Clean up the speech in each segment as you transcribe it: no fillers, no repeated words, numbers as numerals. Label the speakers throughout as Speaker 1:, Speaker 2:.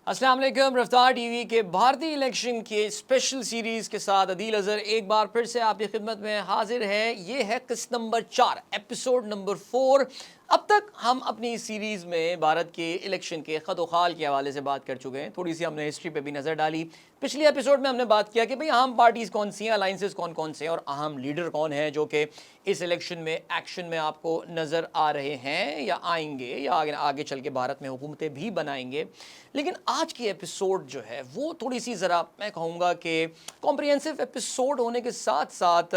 Speaker 1: السلام علیکم۔ رفتار ٹی وی کے بھارتی الیکشن کے اسپیشل سیریز کے ساتھ عدیل اظہر ایک بار پھر سے آپ کی خدمت میں حاضر ہے۔ یہ ہے قسط نمبر 4، ایپیسوڈ نمبر 4۔ اب تک ہم اپنی سیریز میں بھارت کے الیکشن کے خط و خال کے حوالے سے بات کر چکے ہیں، تھوڑی سی ہم نے ہسٹری پہ بھی نظر ڈالی۔ پچھلی ایپیسوڈ میں ہم نے بات کیا کہ بھئی اہم پارٹیز کون سی ہیں، الائنسز کون کون سے ہیں، اور اہم لیڈر کون ہیں جو کہ اس الیکشن میں ایکشن میں آپ کو نظر آ رہے ہیں یا آئیں گے یا آگے چل کے بھارت میں حکومتیں بھی بنائیں گے۔ لیکن آج کی ایپیسوڈ جو ہے وہ تھوڑی سی ذرا میں کہوں گا کہ کمپریہنسو ایپیسوڈ ہونے کے ساتھ ساتھ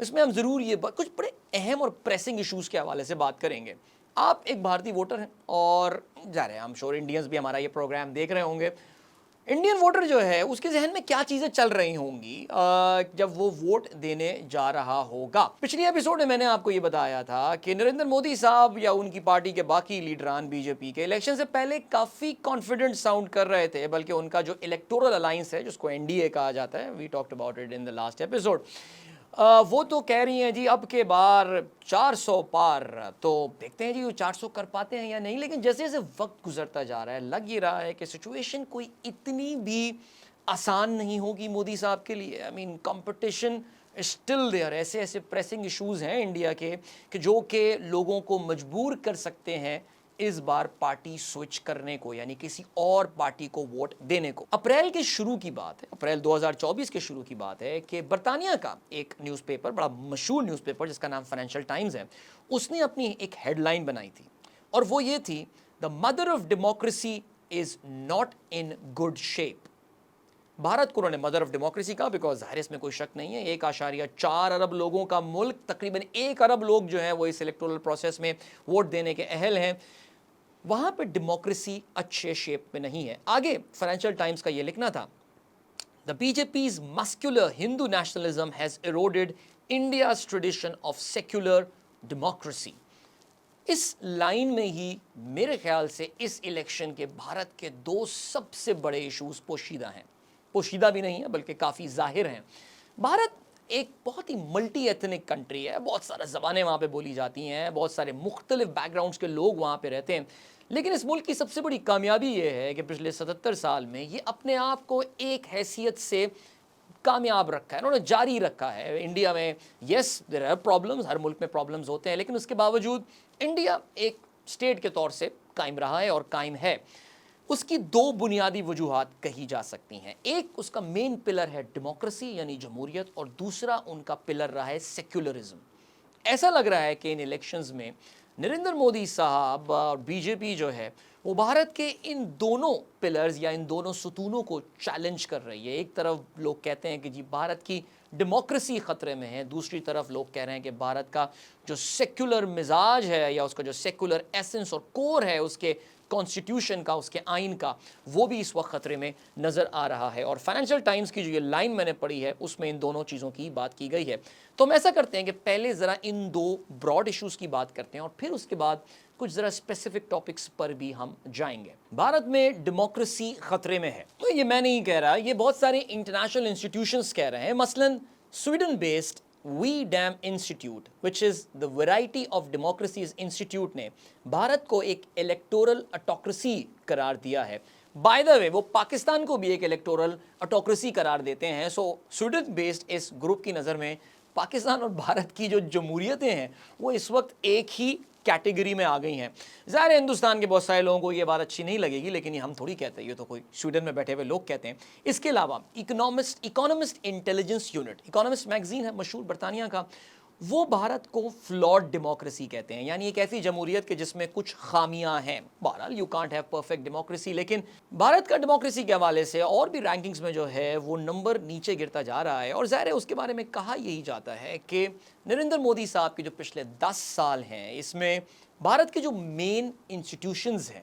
Speaker 1: اس میں ہم ضرور یہ کچھ بڑے اہم اور پریسنگ ایشوز کے حوالے سے بات کریں گے۔ آپ ایک بھارتی ووٹر ہیں اور ظاہر ہے ہم شور انڈینز بھی ہمارا یہ پروگرام دیکھ رہے ہوں گے۔ انڈین ووٹر جو ہے اس کے ذہن میں کیا چیزیں چل رہی ہوں گی جب وہ ووٹ دینے جا رہا ہوگا۔ پچھلی ایپیسوڈ میں نے آپ کو یہ بتایا تھا کہ نریندر مودی صاحب یا ان کی پارٹی کے باقی لیڈران بی جے پی کے الیکشن سے پہلے کافی کانفیڈنٹ ساؤنڈ کر رہے تھے، بلکہ ان کا جو الیکٹورل الائنس ہے جس کو این ڈی اے کہا جاتا ہے، we talked about it in the last episode, وہ تو کہہ رہی ہیں جی اب کے بار 400 پار۔ تو دیکھتے ہیں جی وہ 400 کر پاتے ہیں یا نہیں، لیکن جیسے جیسے وقت گزرتا جا رہا ہے لگ یہ رہا ہے کہ سچویشن کوئی اتنی بھی آسان نہیں ہوگی مودی صاحب کے لیے۔ آئی مین کمپٹیشن اسٹل دیئر، ایسے ایسے پریسنگ ایشوز ہیں انڈیا کے کہ جو کہ لوگوں کو مجبور کر سکتے ہیں اس بار پارٹی سوئچ کرنے کو، یعنی کسی اور پارٹی کو ووٹ دینے کو۔ اپریل کے شروع کی بات ہے، اپریل 2024 کے شروع کی بات ہے کہ برطانیہ کا ایک نیوز پیپر، بڑا مشہور نیوز پیپر جس کا نام فائنینشیل ٹائمز ہے، اس نے اپنی ایک ہیڈ لائن بنائی تھی اور وہ یہ تھی: "the mother of democracy is not in good shape". Bharat کو انہوں نے مدر آف ڈیموکریسی کہا بیکاز ظاہر اس میں کوئی شک نہیں ہے 1.4 ارب لوگوں کا ملک، تقریباً 1 ارب لوگ جو ہیں وہ اس الیکٹورل پروسیس میں ووٹ دینے کے اہل ہیں، وہاں پہ ڈیموکریسی اچھے شیپ میں نہیں ہے۔ آگے فائنینشیل ٹائمز کا یہ لکھنا تھا: "The BJP's muscular Hindu nationalism has eroded India's tradition of secular democracy"۔ اس لائن میں ہی میرے خیال سے اس الیکشن کے بھارت کے 2 سب سے بڑے ایشوز پوشیدہ ہیں، پوشیدہ بھی نہیں ہیں بلکہ کافی ظاہر ہیں۔ بھارت ایک بہت ہی ملٹی ایتھنک کنٹری ہے، بہت سارے زبانیں وہاں پہ بولی جاتی ہیں، بہت سارے مختلف بیک گراؤنڈز کے لوگ وہاں پہ رہتے ہیں، لیکن اس ملک کی سب سے بڑی کامیابی یہ ہے کہ پچھلے 77 سال میں یہ اپنے آپ کو ایک حیثیت سے کامیاب رکھا ہے، انہوں نے جاری رکھا ہے۔ انڈیا میں یس دیر آر پرابلمز، ہر ملک میں پرابلمز ہوتے ہیں، لیکن اس کے باوجود انڈیا ایک اسٹیٹ کے طور سے قائم رہا ہے اور قائم ہے۔ اس کی 2 بنیادی وجوہات کہی جا سکتی ہیں، ایک اس کا مین پلر ہے ڈیموکریسی یعنی جمہوریت، اور دوسرا ان کا پلر رہا ہے سیکولرزم۔ ایسا لگ رہا ہے کہ ان الیکشنز میں نریندر مودی صاحب اور بی جے پی جو ہے وہ بھارت کے ان دونوں پلرز یا ان دونوں ستونوں کو چیلنج کر رہی ہے۔ ایک طرف لوگ کہتے ہیں کہ جی بھارت کی ڈیموکریسی خطرے میں ہے، دوسری طرف لوگ کہہ رہے ہیں کہ بھارت کا جو سیکولر مزاج ہے یا اس کا جو سیکولر ایسنس اور کور ہے اس کے کانسٹیٹیوشن کا، اس کے آئین کا، وہ بھی اس وقت خطرے میں نظر آ رہا ہے۔ اور فائنینشیل ٹائمز کی جو یہ لائن میں نے پڑھی ہے اس میں ان دونوں چیزوں کی بات کی گئی ہے۔ تو ہم ایسا کرتے ہیں کہ پہلے ذرا ان 2 براڈ ایشوز کی بات کرتے ہیں اور پھر اس کے بعد کچھ ذرا اسپیسیفک ٹاپکس پر بھی ہم جائیں گے۔ بھارت میں ڈیموکریسی خطرے میں ہے تو یہ میں نہیں کہہ رہا، یہ بہت سارے انٹرنیشنل انسٹیٹیوشنز کہہ رہے ہیں۔ مثلاً Sweden based V Dem institute which is the variety of democracies institute نے بھارت کو ایک الیکٹورل اٹوکریسی قرار دیا ہے۔ بائی دا وے وہ پاکستان کو بھی ایک الیکٹورل اٹوکریسی قرار دیتے ہیں۔ سو سویڈن بیسڈ اس گروپ کی نظر میں پاکستان اور بھارت کی جو جمہوریتیں ہیں وہ اس وقت ایک ہی کیٹیگری میں آ گئی ہیں۔ ظاہر ہے ہندوستان کے بہت سارے لوگوں کو یہ بات اچھی نہیں لگے گی، لیکن یہ ہم تھوڑی کہتے ہیں، یہ تو کوئی سویڈن میں بیٹھے ہوئے لوگ کہتے ہیں۔ اس کے علاوہ economist intelligence unit, economist magazine ہے مشہور برطانیہ کا، وہ بھارت کو فلاڈ ڈیموکریسی کہتے ہیں، یعنی ایک ایسی جمہوریت کے جس میں کچھ خامیاں ہیں۔ بہرحال you can't have perfect democracy, لیکن بھارت کا ڈیموکریسی کے حوالے سے اور بھی رینکنگز میں جو ہے وہ نمبر نیچے گرتا جا رہا ہے۔ اور ظاہر ہے اس کے بارے میں کہا یہی جاتا ہے کہ نریندر مودی صاحب کے جو پچھلے 10 سال ہیں اس میں بھارت کے جو مین انسٹیٹیوشنز ہیں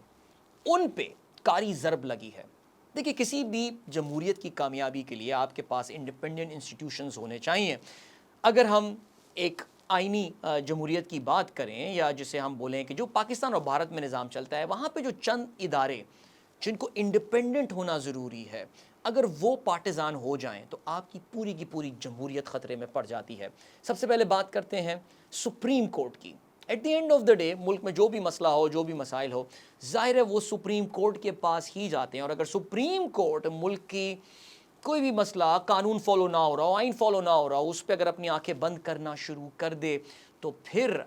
Speaker 1: ان پہ کاری ضرب لگی ہے۔ دیکھیے کسی بھی جمہوریت کی کامیابی کے لیے آپ کے پاس انڈیپینڈنٹ انسٹیٹیوشنز ہونے چاہیے۔ اگر ہم ایک آئینی جمہوریت کی بات کریں یا جسے ہم بولیں کہ جو پاکستان اور بھارت میں نظام چلتا ہے، وہاں پہ جو چند ادارے جن کو انڈیپینڈنٹ ہونا ضروری ہے، اگر وہ پارٹیزان ہو جائیں تو آپ کی پوری جمہوریت خطرے میں پڑ جاتی ہے۔ سب سے پہلے بات کرتے ہیں سپریم کورٹ کی۔ At the end of the day ملک میں جو بھی مسئلہ ہو, جو بھی مسائل ہو, ظاہر ہے وہ سپریم کورٹ کے پاس ہی جاتے ہیں. اور اگر سپریم کورٹ ملک کی کوئی بھی مسئلہ, قانون فالو نہ ہو رہا ہو, آئین فالو نہ ہو رہا ہو, اس پہ اگر اپنی آنکھیں بند کرنا شروع کر دے تو پھر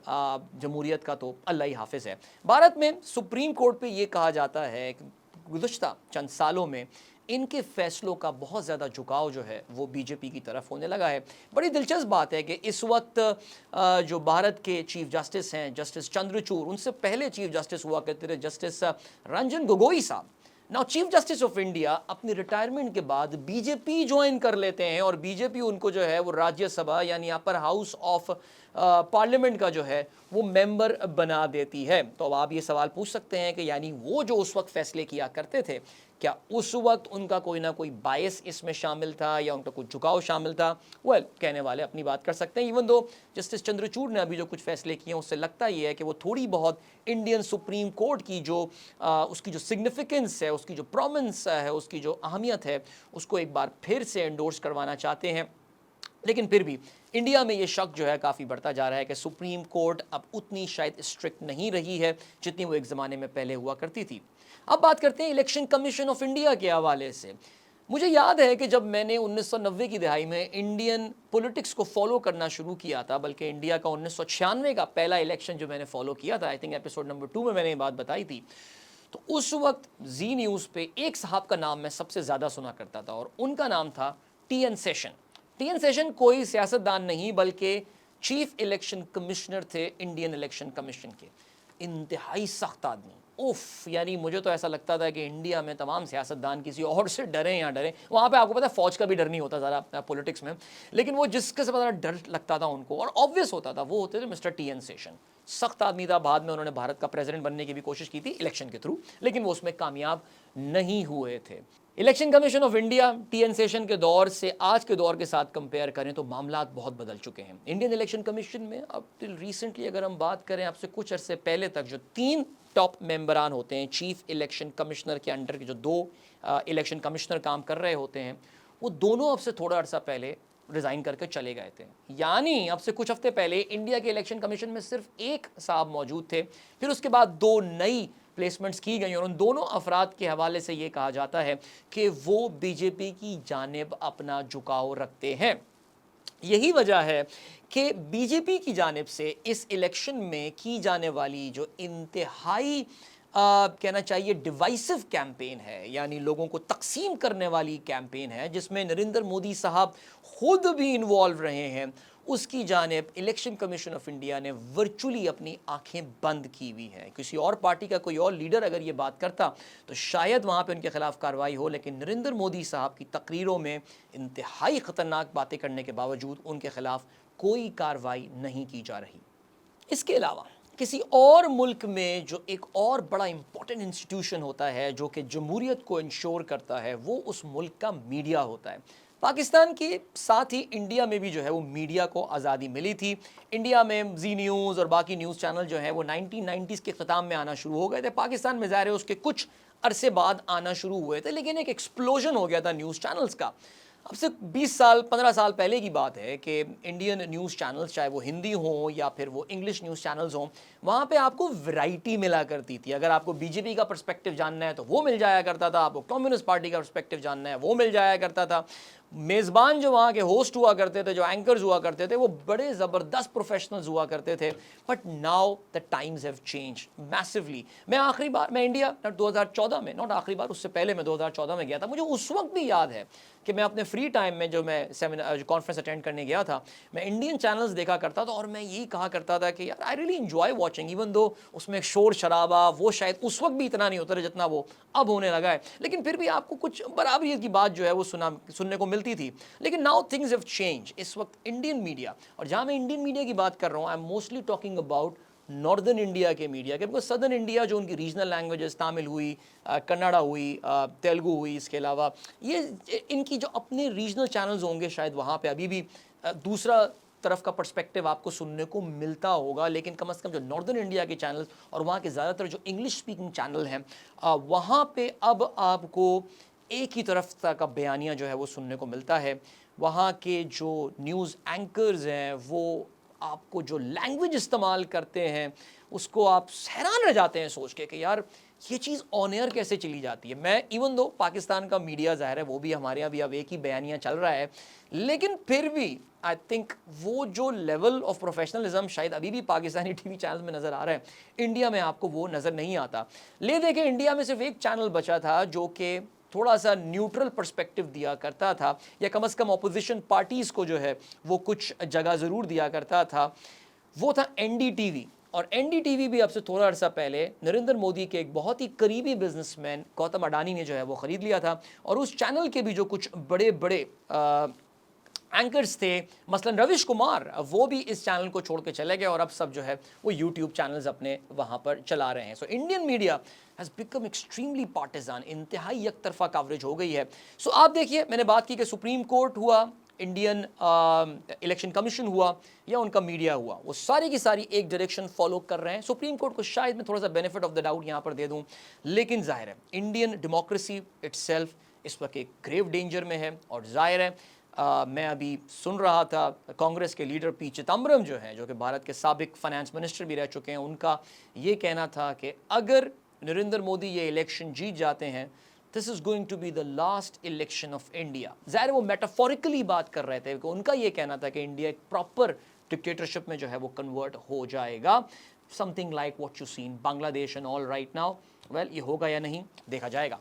Speaker 1: جمہوریت کا تو اللہ ہی حافظ ہے. بھارت میں سپریم کورٹ پہ یہ کہا جاتا ہے کہ گزشتہ چند سالوں میں ان کے فیصلوں کا بہت زیادہ جھکاؤ جو ہے وہ بی جے پی کی طرف ہونے لگا ہے. بڑی دلچسپ بات ہے کہ اس وقت جو بھارت کے چیف جسٹس ہیں, جسٹس چندرچوڑ, ان سے پہلے چیف جسٹس ہوا کرتے تھے جسٹس رنجن گوگوئی صاحب. Now chief justice of India اپنی ریٹائرمنٹ کے بعد بی جے پی جوائن کر لیتے ہیں, اور بی جے پی ان کو جو ہے وہ راجیہ سبھا یعنی اپر ہاؤس آف پارلیمنٹ کا جو ہے وہ ممبر بنا دیتی ہے. تو اب آپ یہ سوال پوچھ سکتے ہیں کہ یعنی وہ جو اس وقت فیصلے کیا کرتے تھے, کیا اس وقت ان کا کوئی نہ کوئی بائس اس میں شامل تھا یا ان کا کوئی جھکاؤ شامل تھا؟ ویل, کہنے والے اپنی بات کر سکتے ہیں. ایون دو جسٹس چندرچوڑ نے ابھی جو کچھ فیصلے کیے ہیں اس سے لگتا یہ ہے کہ وہ تھوڑی بہت انڈین سپریم کورٹ کی جو اس کی جو سگنیفیکنس ہے, اس کی جو پرومنس ہے, اس کی جو اہمیت ہے, اس کو ایک بار پھر سے انڈورس کروانا چاہتے ہیں. لیکن پھر بھی انڈیا میں یہ شک جو ہے کافی بڑھتا جا رہا ہے کہ سپریم کورٹ اب اتنی شاید اسٹرکٹ نہیں رہی ہے جتنی وہ ایک زمانے میں پہلے ہوا کرتی تھی. اب بات کرتے ہیں الیکشن کمیشن آف انڈیا کے حوالے سے. مجھے یاد ہے کہ جب میں نے 1990 کی دہائی میں انڈین پولیٹکس کو فالو کرنا شروع کیا تھا, بلکہ انڈیا کا 1996 کا پہلا الیکشن جو میں نے فالو کیا تھا, آئی تھنک ایپیسوڈ نمبر 2 میں میں نے یہ بات بتائی تھی, تو اس وقت زی نیوز پہ ایک صاحب کا نام میں سب سے زیادہ سنا کرتا تھا, اور ان کا نام تھا T N Seshan. T N Seshan کوئی سیاستدان نہیں بلکہ چیف الیکشن کمشنر تھے انڈین الیکشن کمیشن کے. انتہائی سخت آدمی, اوف, یعنی مجھے تو ایسا لگتا تھا کہ انڈیا میں تمام سیاستدان کسی اور سے ڈریں یا ڈریں. وہاں پہ آپ کو پتا ہے فوج کا بھی ڈر نہیں ہوتا زیادہ پولیٹکس میں, لیکن وہ جس کے سے پتا ڈر لگتا تھا ان کو اور آبویس ہوتا تھا وہ ہوتے تھے مسٹر ٹی این سیشن. سخت آدمی تھا, بعد میں انہوں نے بھارت کا پریزیڈنٹ بننے کی بھی کوشش کی تھی الیکشن کے تھرو, لیکن وہ اس میں کامیاب نہیں ہوئے تھے. Election commission of India T N Seshan کے دور سے آج کے دور کے ساتھ کمپیئر کریں تو معاملات بہت بدل چکے ہیں. انڈین الیکشن کمیشن میں اب ٹل ریسنٹلی اگر ہم بات کریں, اب سے کچھ عرصے پہلے تک جو 3 ٹاپ ممبران ہوتے ہیں چیف الیکشن کمشنر کے انڈر کے جو 2 الیکشن کمشنر کام کر رہے ہوتے ہیں, وہ دونوں اب سے تھوڑا عرصہ پہلے ریزائن کر کے چلے گئے تھے. یعنی اب سے کچھ ہفتے پہلے انڈیا کے الیکشن کمیشن میں صرف ایک صاحب موجود تھے, پھر اس کے بعد 2 نئی پلیسمنٹس کی گئی, اور ان دونوں افراد کے حوالے سے یہ کہا جاتا ہے کہ وہ بی جے پی کی جانب اپنا جھکاؤ رکھتے ہیں. یہی وجہ ہے کہ بی جے پی کی جانب سے اس الیکشن میں کی جانے والی جو انتہائی کہنا چاہیے ڈیوائسو کیمپین ہے, یعنی لوگوں کو تقسیم کرنے والی کیمپین ہے, جس میں نریندر مودی صاحب خود بھی انوالو رہے ہیں, اس کی جانب الیکشن کمیشن آف انڈیا نے ورچولی اپنی آنکھیں بند کی ہوئی ہیں. کسی اور پارٹی کا کوئی اور لیڈر اگر یہ بات کرتا تو شاید وہاں پہ ان کے خلاف کارروائی ہو, لیکن نریندر مودی صاحب کی تقریروں میں انتہائی خطرناک باتیں کرنے کے باوجود ان کے خلاف کوئی کارروائی نہیں کی جا رہی. اس کے علاوہ کسی اور ملک میں جو ایک اور بڑا امپورٹنٹ انسٹیٹیوشن ہوتا ہے جو کہ جمہوریت کو انشور کرتا ہے, وہ اس ملک کا میڈیا ہوتا ہے. پاکستان کے ساتھ ہی انڈیا میں بھی جو ہے وہ میڈیا کو آزادی ملی تھی. انڈیا میں زی نیوز اور باقی نیوز چینل جو ہیں وہ 1990s کے ختام میں آنا شروع ہو گئے تھے. پاکستان میں ظاہر ہے اس کے کچھ عرصے بعد آنا شروع ہوئے تھے, لیکن ایک ایکسپلوژن ہو گیا تھا نیوز چینلز کا. اب سے 20 سال 15 سال پہلے کی بات ہے کہ انڈین نیوز چینلز, چاہے وہ ہندی ہوں یا پھر وہ انگلش نیوز چینلز ہوں, وہاں پہ آپ کو ورائٹی ملا کرتی تھی. اگر آپ کو بی جے پی کا پرسپیکٹو جاننا ہے تو وہ مل جایا کرتا تھا, آپ کو کمیونسٹ پارٹی کا پرسپیکٹو جاننا ہے وہ مل جایا کرتا تھا. میزبان جو وہاں کے ہوسٹ ہوا کرتے تھے, جو اینکرز ہوا کرتے تھے, وہ بڑے زبردست پروفیشنلز ہوا کرتے تھے. But now the times have changed massively. میں آخری بار میں انڈیا 2014 میں, ناٹ آخری بار, اس سے پہلے میں 2014 میں گیا تھا. مجھے اس وقت بھی یاد ہے کہ میں اپنے فری ٹائم میں جو میں کانفرنس اٹینڈ کرنے گیا تھا, میں انڈین چینلز دیکھا کرتا تھا, اور میں یہی کہا کرتا تھا کہ یار I really enjoy watching, even though اس میں شور شرابہ وہ شاید اس وقت بھی اتنا نہیں ہوتا رہا جتنا وہ اب ہونے لگا ہے, لیکن پھر بھی آپ کو کچھ برابری کی بات جو ہے وہ سننے کو ملتی تھی. لیکن ناؤ تھنگز ہیو چینج. اس وقت انڈین میڈیا, اور جہاں میں انڈین میڈیا کی بات کر رہا ہوں, I am mostly talking about northern India کے میڈیا کے, بیکاز سدرن انڈیا جو ان کی ریجنل لینگویجز تامل ہوئی, کنڑا ہوئی, تیلگو ہوئی, اس کے علاوہ یہ ان کی جو اپنے ریجنل چینلز ہوں گے, شاید وہاں پہ ابھی بھی دوسرا طرف کا پرسپیکٹیو آپ کو سننے کو ملتا ہوگا. لیکن کم از کم جو ناردرن انڈیا کے چینلز اور وہاں کے زیادہ تر جو انگلش اسپیکنگ چینل ہیں, وہاں پہ اب آپ کو ایک ہی طرف کا بیانیہ جو ہے وہ سننے کو ملتا ہے. وہاں کے جو نیوز اینکرز ہیں وہ آپ کو جو لینگویج استعمال کرتے ہیں اس کو آپ حیران رہ جاتے ہیں سوچ کے کہ یار یہ چیز آن ایئر کیسے چلی جاتی ہے. میں ایون دو پاکستان کا میڈیا ظاہر ہے وہ بھی ہمارے یہاں بھی اب ایک ہی بیانیہ چل رہا ہے, لیکن پھر بھی آئی تھنک وہ جو لیول آف پروفیشنلزم شاید ابھی بھی پاکستانی ٹی وی چینل میں نظر آ رہا ہے, انڈیا میں آپ کو وہ نظر نہیں آتا. لے دے کہ انڈیا میں صرف ایک چینل بچا تھا جو کہ تھوڑا سا نیوٹرل پرسپیکٹو دیا کرتا تھا, یا کم از کم اپوزیشن پارٹیز کو جو ہے وہ کچھ جگہ ضرور دیا کرتا تھا, وہ تھا این ڈی ٹی وی. اور این ڈی ٹی وی بھی اب سے تھوڑا عرصہ پہلے نریندر مودی کے ایک بہت ہی قریبی بزنس مین گوتم اڈانی نے جو ہے وہ خرید لیا تھا, اور اس چینل کے بھی جو کچھ بڑے بڑے اینکرز تھے مثلا رویش کمار, وہ بھی اس چینل کو چھوڑ کے چلے گئے اور اب سب جو ہے وہ یوٹیوب چینلز اپنے وہاں پر چلا رہے ہیں. So Indian media has become extremely partisan, انتہائی یک طرفہ کوریج ہو گئی ہے. سو آپ دیکھیے میں نے بات کی کہ سپریم کورٹ ہوا, انڈین الیکشن کمیشن ہوا, یا ان کا میڈیا ہوا, وہ ساری کی ساری ایک ڈائریکشن فالو کر رہے ہیں. سپریم کورٹ کو شاید میں تھوڑا سا بینیفٹ آف دا ڈاؤٹ یہاں پر دے دوں, لیکن ظاہر ہے انڈین ڈیموکریسی اٹ سیلف اس وقت ایک گریو ڈینجر میں ہے. اور ظاہر ہے میں ابھی سن رہا تھا کانگریس کے لیڈر پی چدمبرم جو ہیں, جو کہ بھارت کے سابق فائنانس منسٹر بھی رہ چکے ہیں, ان کا یہ کہنا تھا کہ اگر نریندر مودی یہ الیکشن جیت جاتے ہیں this is going to be the last election of India. ظاہر وہ میٹافوریکلی بات کر رہے تھے کہ ان کا یہ کہنا تھا کہ انڈیا ایک پراپر ڈکٹیٹرشپ میں جو ہے وہ کنورٹ ہو جائے گا, something like what you seen Bangladesh and all right now. Well یہ ہوگا یا نہیں دیکھا جائے گا.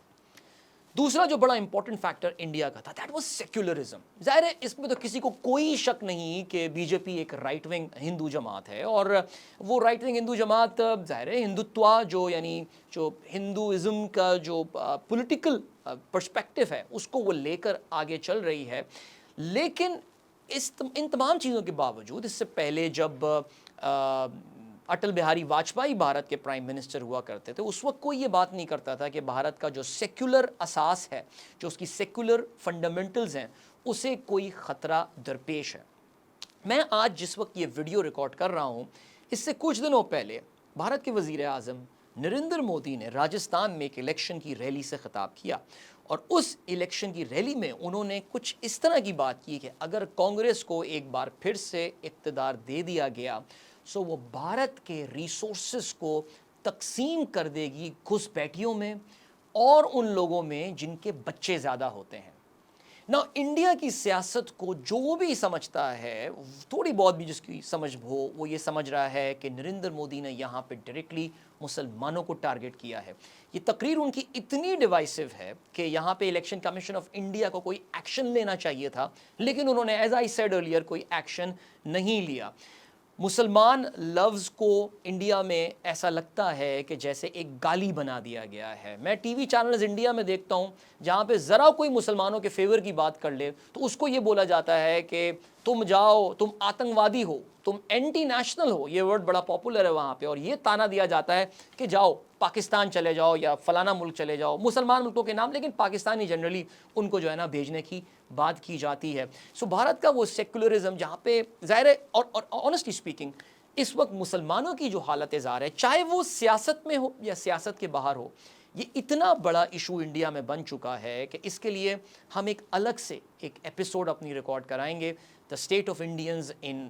Speaker 1: دوسرا جو بڑا امپورٹنٹ فیکٹر انڈیا کا تھا دیٹ واز سیکولرزم. ظاہر ہے اس میں تو کسی کو کوئی شک نہیں کہ بی جے پی ایک رائٹ ونگ ہندو جماعت ہے, اور وہ رائٹ ونگ ہندو جماعت ظاہر ہے ہندوتوا جو یعنی جو ہندوازم کا جو پولیٹیکل پرسپیکٹو ہے اس کو وہ لے کر آگے چل رہی ہے. لیکن ان تمام چیزوں کے باوجود اس سے پہلے جب اٹل بہاری واجپئی بھارت کے پرائم منسٹر ہوا کرتے تھے, اس وقت کوئی یہ بات نہیں کرتا تھا کہ بھارت کا جو سیکولر اساس ہے, جو اس کی سیکولر فنڈامنٹلز ہیں, اسے کوئی خطرہ درپیش ہے. میں آج جس وقت یہ ویڈیو ریکارڈ کر رہا ہوں اس سے کچھ دنوں پہلے بھارت کے وزیر اعظم نریندر مودی نے راجستھان میں ایک الیکشن کی ریلی سے خطاب کیا, اور اس الیکشن کی ریلی میں انہوں نے کچھ اس طرح کی بات کی کہ اگر کانگریس کو ایک بار پھر سے اقتدار دے دیا گیا سو وہ بھارت کے ریسورسز کو تقسیم کر دے گی گھس بیٹھیوں میں اور ان لوگوں میں جن کے بچے زیادہ ہوتے ہیں. نا انڈیا کی سیاست کو جو بھی سمجھتا ہے, تھوڑی بہت بھی جس کی سمجھ ہو, وہ یہ سمجھ رہا ہے کہ نریندر مودی نے یہاں پہ ڈائریکٹلی مسلمانوں کو ٹارگٹ کیا ہے. یہ تقریر ان کی اتنی ڈیوائسو ہے کہ یہاں پہ الیکشن کمیشن آف انڈیا کو کوئی ایکشن لینا چاہیے تھا, لیکن انہوں نے ایز آئی سیڈ ارلیئر کوئی ایکشن نہیں لیا. مسلمان لفظ کو انڈیا میں ایسا لگتا ہے کہ جیسے ایک گالی بنا دیا گیا ہے. میں ٹی وی چینلز انڈیا میں دیکھتا ہوں جہاں پہ ذرا کوئی مسلمانوں کے فیور کی بات کر لے تو اس کو یہ بولا جاتا ہے کہ تم جاؤ, تم آتنکوادی ہو, تم اینٹی نیشنل ہو. یہ ورڈ بڑا پاپولر ہے وہاں پہ, اور یہ تانا دیا جاتا ہے کہ جاؤ پاکستان چلے جاؤ یا فلانا ملک چلے جاؤ, مسلمان ملکوں کے نام, لیکن پاکستانی جنرلی ان کو جو ہے نا بھیجنے کی بات کی جاتی ہے. سو بھارت کا وہ سیکولرزم جہاں پہ ظاہر ہے, اور آنیسٹلی اسپیکنگ اس وقت مسلمانوں کی جو حالت ظاہر ہے, چاہے وہ سیاست میں ہو یا سیاست کے باہر ہو, یہ اتنا بڑا ایشو انڈیا میں بن چکا ہے کہ اس کے لیے ہم ایک الگ سے ایک ایپیسوڈ اپنی ریکارڈ کرائیں گے, the state of Indians in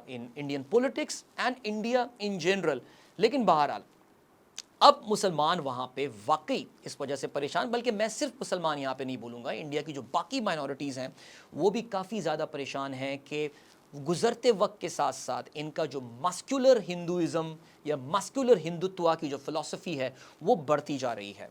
Speaker 1: Indian politics and India in general. لیکن بہرحال اب مسلمان وہاں پہ واقعی اس وجہ سے پریشان, بلکہ میں صرف مسلمان یہاں پہ نہیں بولوں گا, انڈیا کی جو باقی مائنورٹیز ہیں وہ بھی کافی زیادہ پریشان ہیں کہ گزرتے وقت کے ساتھ ساتھ ان کا جو مسکولر ہندوازم یا مسکولر ہندوتوا کی جو فلسفی ہے وہ بڑھتی جا رہی ہے.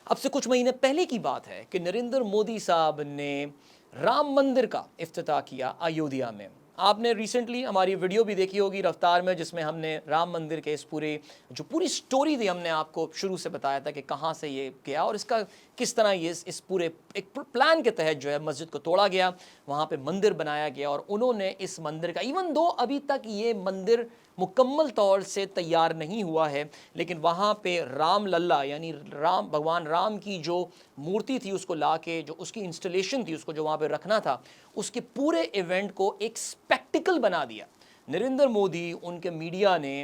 Speaker 1: اب سے کچھ مہینے پہلے کی بات ہے کہ نریندر مودی صاحب نے رام مندر کا افتتاح کیا ایودھیا میں. آپ نے ریسنٹلی ہماری ویڈیو بھی دیکھی ہوگی رفتار میں, جس میں ہم نے رام مندر کے اس پوری سٹوری دی, ہم نے آپ کو شروع سے بتایا تھا کہ کہاں سے یہ گیا اور اس کا کس طرح یہ اس پورے ایک پلان کے تحت جو ہے مسجد کو توڑا گیا, وہاں پہ مندر بنایا گیا, اور انہوں نے اس مندر کا ایون دو ابھی تک یہ مندر مکمل طور سے تیار نہیں ہوا ہے, لیکن وہاں پہ رام للا یعنی بھگوان رام کی جو مورتی تھی اس کو لا کے, جو اس کی انسٹالیشن تھی اس کو جو وہاں پہ رکھنا تھا, اس کے پورے ایونٹ کو ایک اسپیکٹیکل بنا دیا. نریندر مودی, ان کے میڈیا نے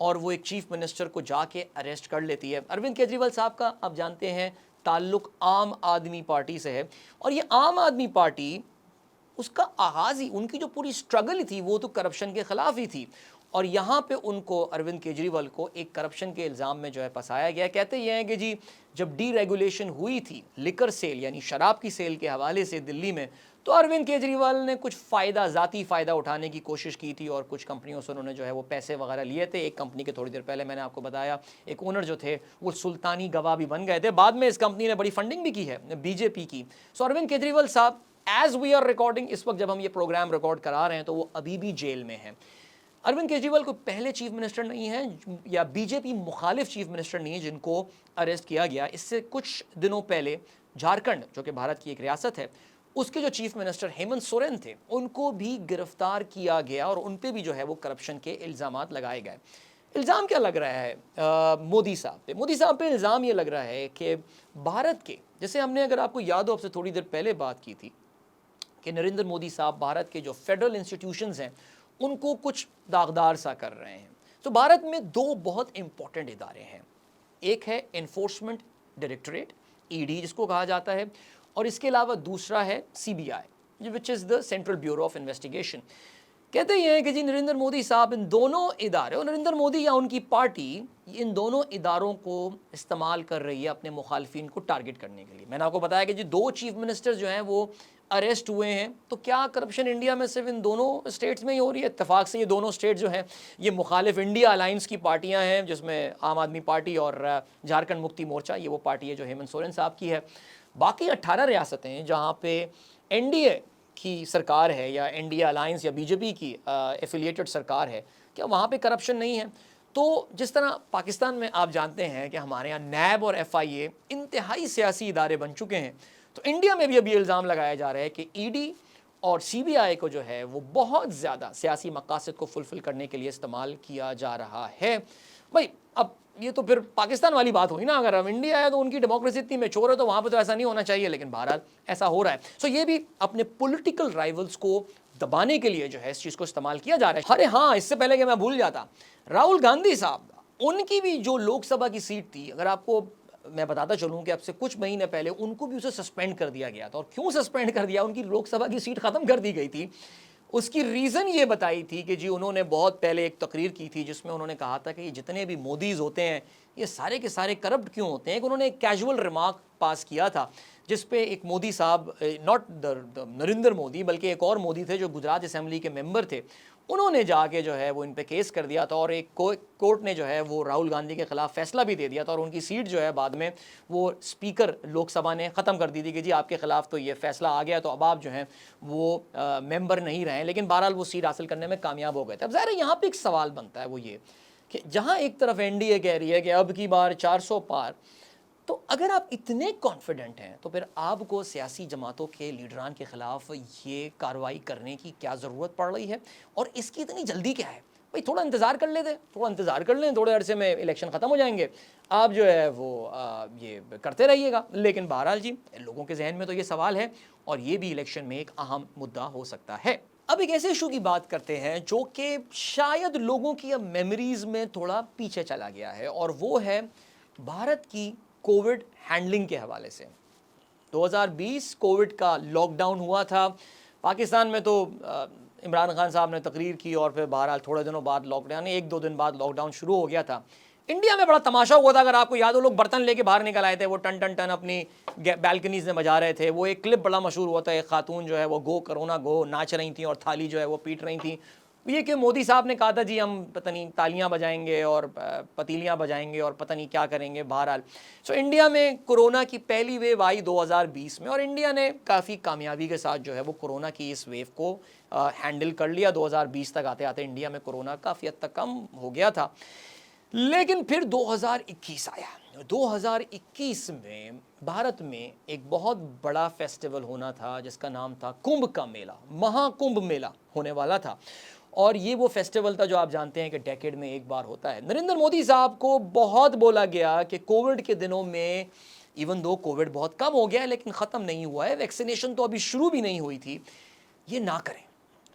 Speaker 1: اور وہ ایک چیف منسٹر کو جا کے اریسٹ کر لیتی ہے. اروند کیجریوال صاحب کا آپ جانتے ہیں تعلق عام آدمی پارٹی سے ہے, اور یہ عام آدمی پارٹی اس کا آغاز ہی, ان کی جو پوری سٹرگل تھی وہ تو کرپشن کے خلاف ہی تھی, اور یہاں پہ ان کو اروند کیجریوال کو ایک کرپشن کے الزام میں جو ہے پھنسایا گیا. کہتے یہ ہیں کہ جی جب ڈی ریگولیشن ہوئی تھی لیکر سیل یعنی شراب کی سیل کے حوالے سے دلی میں, تو اروند کیجریوال نے کچھ ذاتی فائدہ اٹھانے کی کوشش کی تھی, اور کچھ کمپنیوں سے انہوں نے جو ہے وہ پیسے وغیرہ لیے تھے. ایک کمپنی کے تھوڑی دیر پہلے میں نے آپ کو بتایا ایک اونر جو تھے وہ سلطانی گواہ بھی بن گئے تھے, بعد میں اس کمپنی نے بڑی فنڈنگ بھی کی ہے بی جے پی کی. سو اروند کیجریوال صاحب ایز وی آر ریکارڈنگ, اس وقت جب ہم یہ پروگرام ریکارڈ کرا رہے ہیں تو وہ ابھی بھی جیل میں ہیں. اروند کیجریوال کو پہلے چیف منسٹر نہیں ہیں یا بی جے پی مخالف چیف منسٹر نہیں ہیں جن کو اریسٹ کیا گیا. اس سے کچھ دنوں پہلے جھارکھنڈ جو کہ بھارت کی ایک ریاست ہے, اس کے جو چیف منسٹر ہیمنت سورین تھے ان کو بھی گرفتار کیا گیا, اور ان پہ بھی جو ہے وہ کرپشن کے الزامات لگائے گئے. الزام کیا لگ رہا ہے مودی صاحب پہ؟ مودی صاحب پہ الزام یہ لگ رہا ہے کہ بھارت کے, جیسے ہم نے اگر آپ کو یاد ہو آپ سے تھوڑی دیر پہلے بات کی تھی کہ نریندر مودی صاحب بھارت کے جو فیڈرل انسٹیٹیوشنز ہیں ان کو کچھ داغدار سا کر رہے ہیں. تو بھارت میں دو بہت امپورٹنٹ ادارے ہیں, ایک ہے انفورسمنٹ ڈائریکٹوریٹ ای ڈی جس کو کہا جاتا ہے, اور اس کے علاوہ دوسرا ہے C B I which is the central bureau of investigation. کہتے یہ ہیں کہ جی نریندر مودی صاحب ان دونوں ادارے, اور نریندر مودی یا ان کی پارٹی ان دونوں اداروں کو استعمال کر رہی ہے اپنے مخالفین کو ٹارگٹ کرنے کے لیے. میں نے آپ کو بتایا کہ جی دو چیف منسٹر جو ہیں وہ اریسٹ ہوئے ہیں, تو کیا کرپشن انڈیا میں صرف ان دونوں اسٹیٹس میں ہی ہو رہی ہے؟ اتفاق سے یہ دونوں اسٹیٹ جو ہیں یہ مخالف انڈیا الائنس کی پارٹیاں ہیں, جس میں عام آدمی پارٹی اور جھارکھنڈ مکتی مورچہ, یہ وہ پارٹی ہے جو ہیمنت سورین صاحب کی ہے. باقی 18 ریاستیں جہاں پہ این ڈی اے کی سرکار ہے یا این ڈی اے الائنس یا بی جے پی کی ایفیلیٹڈ سرکار ہے, کیا وہاں پہ کرپشن نہیں ہے؟ تو جس طرح پاکستان میں آپ جانتے ہیں کہ ہمارے یہاں نیب اور ایف آئی اے انتہائی سیاسی ادارے بن چکے ہیں, تو انڈیا میں بھی ابھی الزام لگایا جا رہا ہے کہ ای ڈی اور سی بی آئی کو جو ہے وہ بہت زیادہ سیاسی مقاصد کو فلفل کرنے کے لیے استعمال کیا جا رہا ہے. بھائی اب یہ تو پھر پاکستان والی بات ہوئی نا, اگر اب انڈیا ہے تو ان کی ڈیموکریسی اتنی میچور ہے تو وہاں پہ تو ایسا نہیں ہونا چاہیے, لیکن بہرحال ایسا ہو رہا ہے. سو یہ بھی اپنے پولیٹیکل رائیولز کو دبانے کے لیے جو ہے اس چیز کو استعمال کیا جا رہا ہے. ارے ہاں, اس سے پہلے کہ میں بھول جاتا, راہل گاندھی صاحب ان کی بھی جو لوک سبھا کی سیٹ تھی, اگر آپ کو میں بتاتا چلوں کہ اب سے کچھ مہینے پہلے ان کو بھی اسے سسپینڈ کر دیا گیا تھا. اور کیوں سسپینڈ کر دیا؟ ان کی لوک سبھا کی سیٹ ختم کر دی گئی تھی. اس کی ریزن یہ بتائی تھی کہ جی انہوں نے بہت پہلے ایک تقریر کی تھی جس میں انہوں نے کہا تھا کہ یہ جتنے بھی مودیز ہوتے ہیں یہ سارے کے سارے کرپٹ کیوں ہوتے ہیں. انہوں نے ایک کیجول ریمارک پاس کیا تھا جس پہ ایک مودی صاحب, ناٹ نریندر مودی بلکہ ایک اور مودی تھے جو گجرات اسمبلی کے ممبر تھے, انہوں نے جا کے جو ہے وہ ان پہ کیس کر دیا تھا, اور ایک کورٹ نے جو ہے وہ راہل گاندھی کے خلاف فیصلہ بھی دے دیا تھا, اور ان کی سیٹ جو ہے بعد میں وہ اسپیکر لوک سبھا نے ختم کر دی تھی کہ جی آپ کے خلاف تو یہ فیصلہ آ گیا تو اب آپ جو ہیں وہ ممبر نہیں رہے, لیکن بہرحال وہ سیٹ حاصل کرنے میں کامیاب ہو گئے تھے. اب ظاہر ہے یہاں پہ ایک سوال بنتا ہے, وہ یہ کہ جہاں ایک طرف این ڈی اے کہہ رہی ہے کہ اب کی بار 400 پار, تو اگر آپ اتنے کانفیڈنٹ ہیں تو پھر آپ کو سیاسی جماعتوں کے لیڈران کے خلاف یہ کارروائی کرنے کی کیا ضرورت پڑ رہی ہے, اور اس کی اتنی جلدی کیا ہے؟ بھائی تھوڑا انتظار کر لیتے, تھوڑا انتظار کر لیں, تھوڑے عرصے میں الیکشن ختم ہو جائیں گے, آپ جو ہے وہ یہ کرتے رہیے گا. لیکن بہرحال جی لوگوں کے ذہن میں تو یہ سوال ہے, اور یہ بھی الیکشن میں ایک اہم مدعا ہو سکتا ہے. اب ایک ایسے ایشو کی بات کرتے ہیں جو کہ شاید لوگوں کی اب میموریز میں تھوڑا پیچھے چلا گیا ہے, اور وہ ہے بھارت کی کووڈ ہینڈلنگ کے حوالے سے. 2020 کووڈ کا لاک ڈاؤن ہوا تھا پاکستان میں, تو عمران خان صاحب نے تقریر کی اور پھر بہرحال تھوڑے دنوں بعد لاک ڈاؤن, 1-2 دن بعد لاک ڈاؤن شروع ہو گیا تھا. انڈیا میں بڑا تماشا ہوا تھا, اگر آپ کو یاد ہو, لوگ برتن لے کے باہر نکل آئے تھے, وہ ٹن ٹن ٹن اپنی بیلکنیز میں بجا رہے تھے. وہ ایک کلپ بڑا مشہور ہوا تھا, ایک خاتون جو ہے وہ گو کرونا گو ناچ رہی تھیں اور تھالی جو ہے وہ پیٹ رہی تھیں. یہ کہ مودی صاحب نے کہا تھا جی ہم پتہ نہیں تالیاں بجائیں گے اور پتیلیاں بجائیں گے اور پتہ نہیں کیا کریں گے. بہرحال سو انڈیا میں کورونا کی پہلی ویو آئی 2020 میں, اور انڈیا نے کافی کامیابی کے ساتھ جو ہے وہ کورونا کی اس ویو کو ہینڈل کر لیا. 2020 تک آتے آتے انڈیا میں کورونا کافی حد تک کم ہو گیا تھا. لیکن پھر 2021 آیا. 2021 میں بھارت میں ایک بہت بڑا فیسٹیول ہونا تھا جس کا نام تھا کمبھ کا میلہ, مہا کمبھ میلہ ہونے والا تھا, اور یہ وہ فیسٹیول تھا جو آپ جانتے ہیں کہ ڈیکیڈ میں ایک بار ہوتا ہے. نریندر مودی صاحب کو بہت بولا گیا کہ کووڈ کے دنوں میں, ایون دو کووڈ بہت کم ہو گیا ہے لیکن ختم نہیں ہوا ہے, ویکسینیشن تو ابھی شروع بھی نہیں ہوئی تھی, یہ نہ کریں.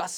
Speaker 1: 10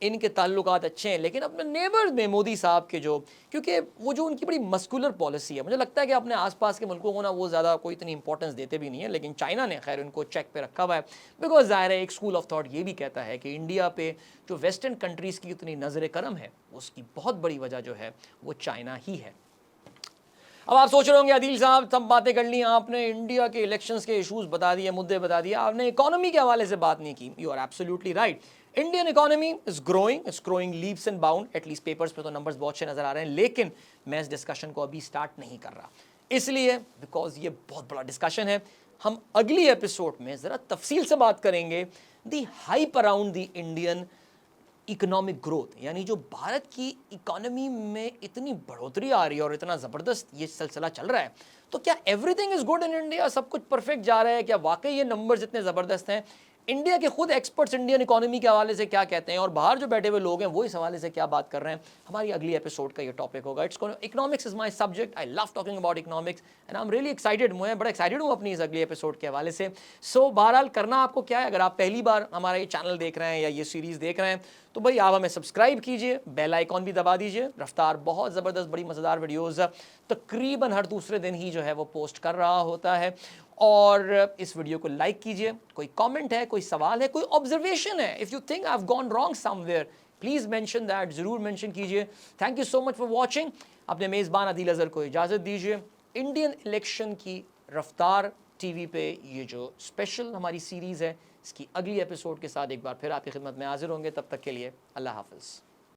Speaker 1: ان کے تعلقات اچھے ہیں، لیکن اپنے نیبرز میں مودی صاحب کے جو، کیونکہ وہ جو ان کی بڑی مسکولر پالیسی ہے، مجھے لگتا ہے کہ اپنے آس پاس کے ملکوں کو نا وہ زیادہ کوئی اتنی امپورٹنس دیتے بھی نہیں ہیں، لیکن چائنا نے خیر ان کو چیک پہ رکھا ہوا ہے، بیکاز ظاہر ہے ایک اسکول آف تھاٹ یہ بھی کہتا ہے کہ انڈیا پہ جو ویسٹرن کنٹریز کی اتنی نظر کرم ہے، اس کی بہت بڑی وجہ جو ہے وہ چائنا ہی ہے۔ اب آپ سوچ رہے ہوں گے عادل صاحب سب باتیں کر لی آپ نے، انڈیا کے الیکشنز کے ایشوز بتا دیے، مدعے بتا دیے، آپ نے اکانومی کے حوالے سے بات نہیں کی۔ You are absolutely right, Indian economy is growing leaps and bound, at least papers پہ تو نمبرز بہت اچھے نظر آ رہے ہیں، لیکن میں اس ڈسکشن کو ابھی سٹارٹ نہیں کر رہا، اس لیے بیکاز یہ بہت بڑا ڈسکشن ہے۔ ہم اگلی ایپیسوڈ میں ذرا تفصیل سے بات کریں گے the hype around the Indian economic growth, یعنی جو بھارت کی اکانومی میں اتنی بڑھوتری آ رہی ہے اور اتنا زبردست یہ سلسلہ چل رہا ہے، تو کیا everything is good in India, سب کچھ پرفیکٹ جا رہا ہے؟ کیا واقعی یہ نمبرز اتنے زبردست ہیں؟ انڈیا کے خود ایکسپرٹس انڈین اکانومی کے حوالے سے کیا کہتے ہیں، اور باہر جو بیٹھے ہوئے لوگ ہیں وہ اس حوالے سے کیا بات کر رہے ہیں؟ ہماری اگلی ایپیسوڈ کا یہ ٹاپک ہوگا۔ Economics is my subject, I love talking about economics and I am really excited, میں بڑا ایکسائٹیڈ ہوں اپنی اس اگلی ایپیسوڈ کے حوالے سے۔ سو بہرحال کرنا آپ کو کیا ہے، اگر آپ پہلی بار ہمارا یہ چینل دیکھ رہے ہیں یا یہ سیریز دیکھ رہے ہیں تو بھائی آپ ہمیں سبسکرائب کیجئے، بیل آئیکن بھی دبا دیجئے۔ رفتار بہت زبردست بڑی مزیدار ویڈیوز تقریباً ہر دوسرے دن ہی جو ہے وہ پوسٹ کر رہا ہوتا ہے، اور اس ویڈیو کو لائک کیجئے۔ کوئی کامنٹ ہے، کوئی سوال ہے، کوئی آبزرویشن ہے، if you think I have gone wrong somewhere please mention that, ضرور مینشن کیجئے۔ Thank you so much for watching. اپنے میزبان عادل اظہر کو اجازت دیجئے۔ انڈین الیکشن کی رفتار ٹی وی پہ یہ جو اسپیشل ہماری سیریز ہے، اس کی اگلی ایپیسوڈ کے ساتھ ایک بار پھر آپ کی خدمت میں حاضر ہوں گے، تب تک کے لیے اللہ حافظ۔